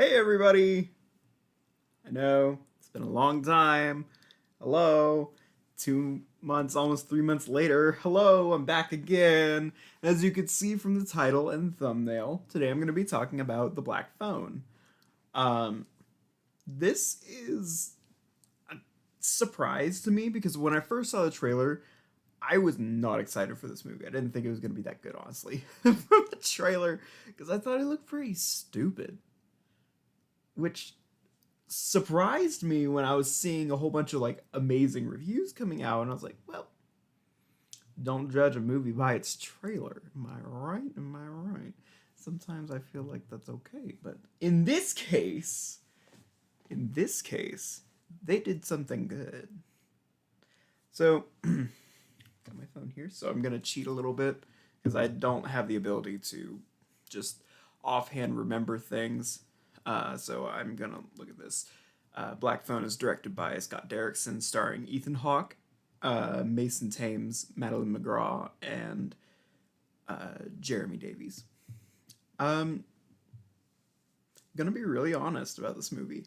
Hey everybody! I know, it's been a long time. Hello. 2 months, almost 3 months later. Hello, I'm back again. As you can see from the title and thumbnail, today I'm going to be talking about The Black Phone. Um, this is a surprise to me because when I first saw the trailer, I was not excited for this movie. I didn't think it was going to be that good, honestly, from the trailer, because I thought it looked pretty stupid. Which surprised me when I was seeing a whole bunch of like amazing reviews coming out, and I was like, well, don't judge a movie by its trailer. Am I right? Am I right? Sometimes I feel like that's okay, but in this case, they did something good. So, got my phone here, so I'm gonna cheat a little bit because I don't have the ability to just offhand remember things. So I'm gonna look at this. Black Phone is directed by Scott Derrickson, starring Ethan Hawke, Mason Thames, Madeleine McGraw, and Jeremy Davies. I'm gonna be really honest about this movie.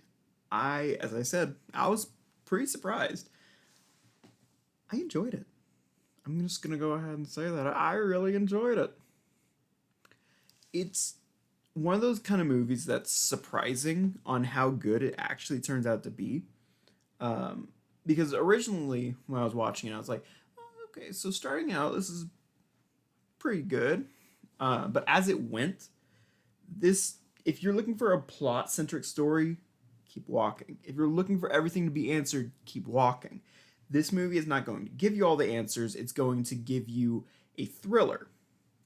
As I said, I was pretty surprised. I enjoyed it. I'm just gonna go ahead and say that I really enjoyed it. It's one of those kind of movies that's surprising on how good it actually turns out to be. Um, because originally, when I was watching it, I was like, oh, okay, so starting out, this is pretty good. But as it went, if you're looking for a plot centric story, keep walking. If you're looking for everything to be answered, keep walking. This movie is not going to give you all the answers, it's going to give you a thriller.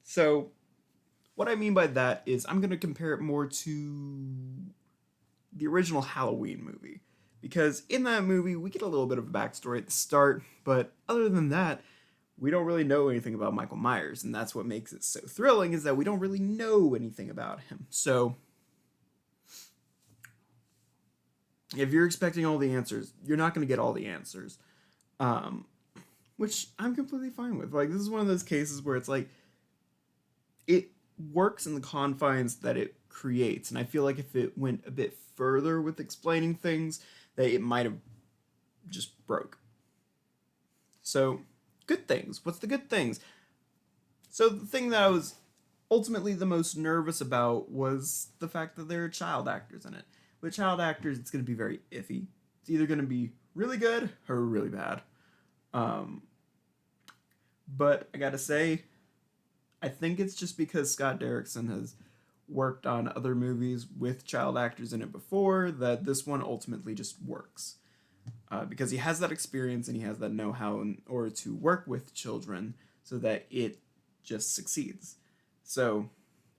So, what I mean by that is I'm going to compare it more to the original Halloween movie. Because in that movie, we get a little bit of a backstory at the start, but other than that, we don't really know anything about Michael Myers, and that's what makes it so thrilling, is that we don't really know anything about him. So, if you're expecting all the answers, you're not going to get all the answers. Um, which I'm completely fine with. Like, this is one of those cases where it's like, it works in the confines that it creates. And I feel like if it went a bit further with explaining things, that it might have just broke. So, good things. What's the good things? So, the thing that I was ultimately the most nervous about was the fact that there are child actors in it. With child actors, it's going to be very iffy. It's either going to be really good or really bad. Um, but I gotta say, I think it's just because Scott Derrickson has worked on other movies with child actors in it before that this one ultimately just works. Because he has that experience and he has that know-how in order to work with children so that it just succeeds. So,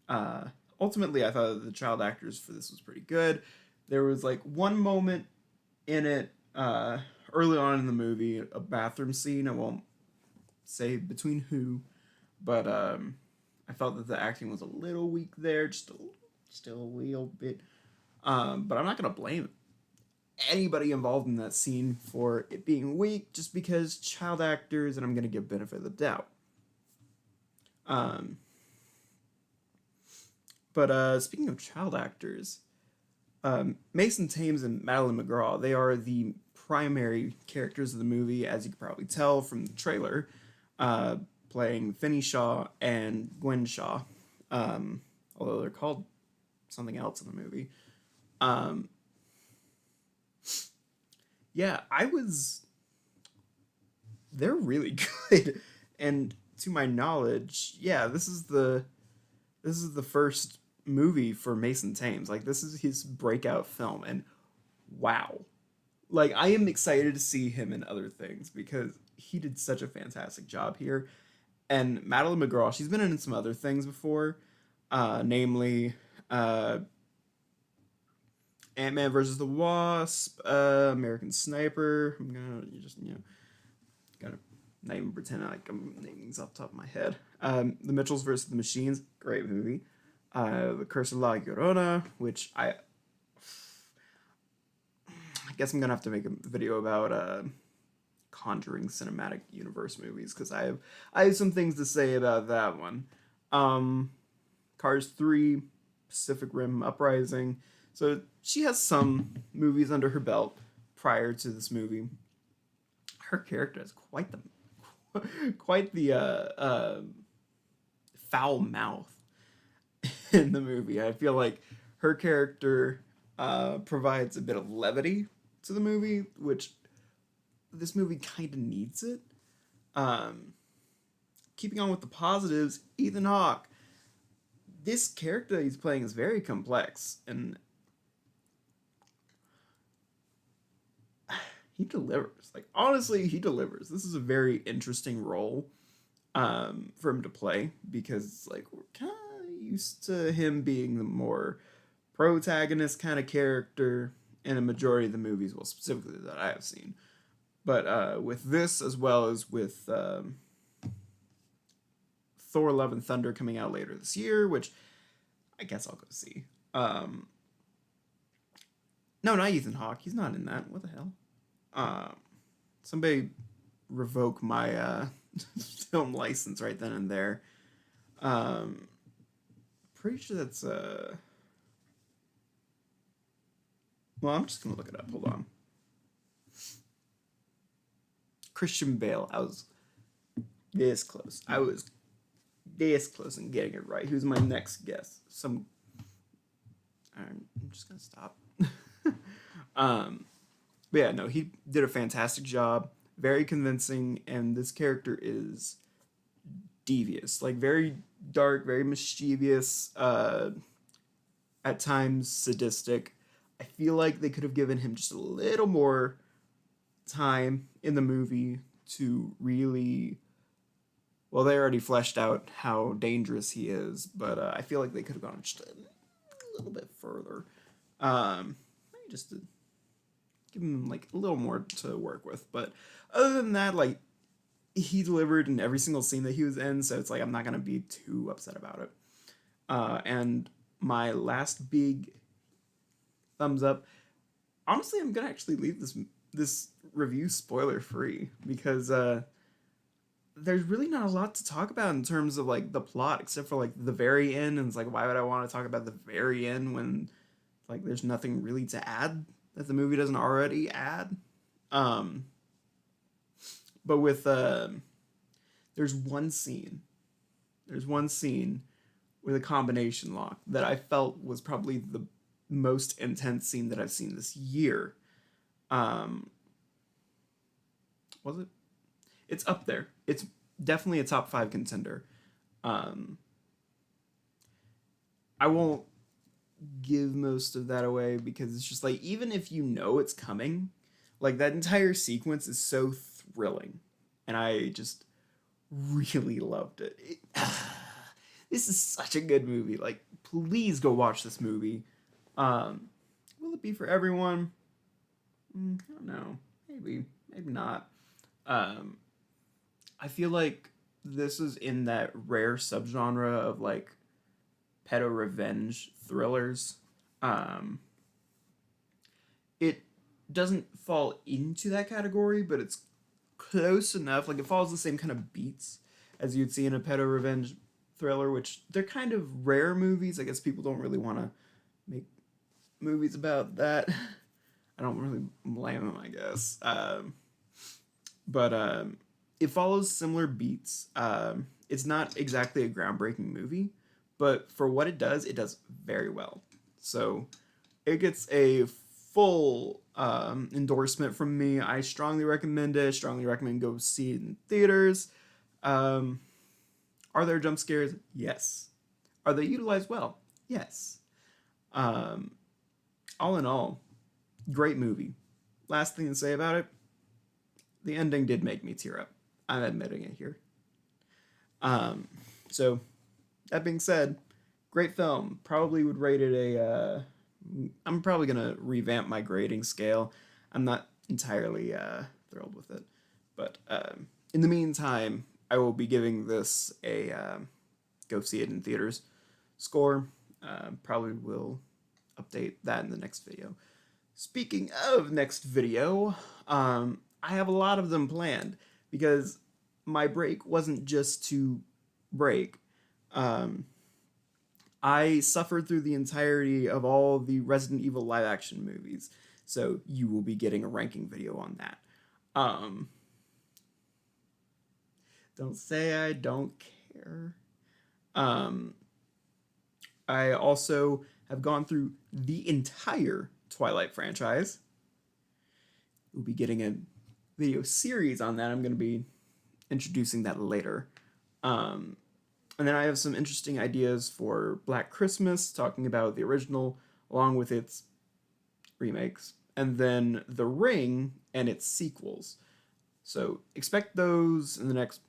uh, ultimately, I thought the child actors for this was pretty good. There was like one moment in it early on in the movie, a bathroom scene. I won't say between who, but I felt that the acting was a little weak there, just a little bit. But I'm not gonna blame anybody involved in that scene for it being weak, just because child actors, and I'm gonna give benefit of the doubt. Um, but speaking of child actors, Mason Thames and Madeleine McGraw, they are the primary characters of the movie, as you can probably tell from the trailer, uh, playing Finney Shaw and Gwen Shaw, although they're called something else in the movie. Um, yeah, they're really good, and to my knowledge, yeah, this is the first movie for Mason Thames. Like, this is his breakout film, and wow. Like, I am excited to see him in other things because he did such a fantastic job here. And Madeleine McGraw, she's been in some other things before, namely Ant-Man versus the Wasp, American Sniper. I'm gonna gotta not even pretend like I'm naming these off the top of my head. The Mitchells versus the Machines, great movie. The Curse of La Llorona, which I guess I'm gonna have to make a video about Conjuring cinematic universe movies because I have some things to say about that one. Um, Cars 3, Pacific Rim Uprising, So she has some movies under her belt prior to this movie. Her character has quite the foul mouth in the movie. I feel like her character provides a bit of levity to the movie, which this movie kind of needs it. Um, Keeping on with the positives, Ethan Hawke. This character that he's playing is very complex, and he delivers. Like, honestly, he delivers. This is a very interesting role for him to play, because like we're kind of used to him being the more protagonist kind of character in a majority of the movies, well, specifically that I have seen. But with this, as well as with Thor: Love and Thunder coming out later this year, which I guess I'll go see. No, not Ethan Hawke. He's not in that. What the hell? Uh, Somebody revoke my film license right then and there. Pretty sure that's well, I'm just gonna look it up. Hold on. Christian Bale. I was this close. I was this close in getting it right. Who's my next guess? I'm just gonna stop. But yeah, no, he did a fantastic job. Very convincing, and this character is devious, like very dark, very mischievous, at times sadistic. I feel like they could have given him just a little more time in the movie to really, well, they already fleshed out how dangerous he is, but I feel like they could have gone just a little bit further. Maybe just to give him like a little more to work with. But other than that, like, he delivered in every single scene that he was in, so it's like I'm not gonna be too upset about it. And my last big thumbs up. Honestly, I'm gonna actually leave this review spoiler free, because there's really not a lot to talk about in terms of like the plot, except for like the very end. And it's like, why would I want to talk about the very end when like there's nothing really to add that the movie doesn't already add? But with there's one scene with a combination lock that I felt was probably the most intense scene that I've seen this year. Was it? It's up there. It's definitely a top 5 contender. Um, I won't give most of that away, because it's just like, even if you know it's coming, like that entire sequence is so thrilling, and I just really loved it. This is such a good movie. Like, please go watch this movie. Will it be for everyone? I don't know. Maybe not. I feel like this is in that rare subgenre of like pedo revenge thrillers. It doesn't fall into that category, but it's close enough. Like, it follows the same kind of beats as you'd see in a pedo revenge thriller, which they're kind of rare movies. I guess people don't really want to make movies about that. I don't really blame them, I guess. But it follows similar beats. It's not exactly a groundbreaking movie, but for what it does very well. So it gets a full endorsement from me. I strongly recommend it. Strongly recommend go see it in theaters. Are there jump scares? Yes. Are they utilized well? Yes. All in all, great movie. Last thing to say about it, the ending did make me tear up. I'm admitting it here. So, that being said, great film. Probably would rate it a. I'm probably gonna revamp my grading scale. I'm not entirely thrilled with it, but in the meantime, I will be giving this a go see it in theaters score. Probably will update that in the next video. Speaking of next video, I have a lot of them planned, because my break wasn't just to break. I suffered through the entirety of all the Resident Evil live action movies, so you will be getting a ranking video on that. Um, don't say I don't care. Um, I also have gone through the entire Twilight franchise. We'll be getting a video series on that. I'm going to be introducing that later. Um, and then I have some interesting ideas for Black Christmas, talking about the original along with its remakes, and then The Ring and its sequels. So expect those in the next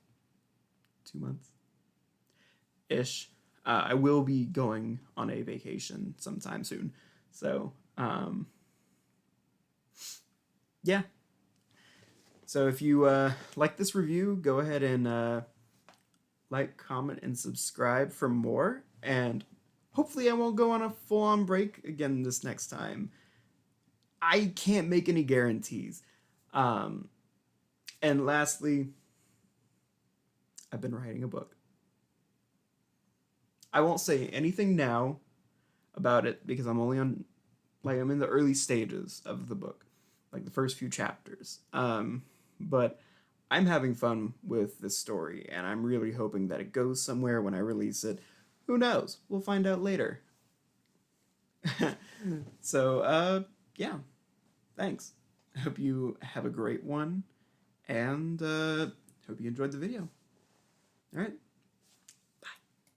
2 months ish. I will be going on a vacation sometime soon. So, yeah. So if you like this review, go ahead and like, comment, and subscribe for more. And hopefully I won't go on a full-on break again this next time. I can't make any guarantees. And lastly, I've been writing a book. I won't say anything now about it because I'm only on, I'm in the early stages of the book, like the first few chapters. But I'm having fun with this story, and I'm really hoping that it goes somewhere when I release it. Who knows? We'll find out later. So, yeah. Thanks. I hope you have a great one, and hope you enjoyed the video. All right.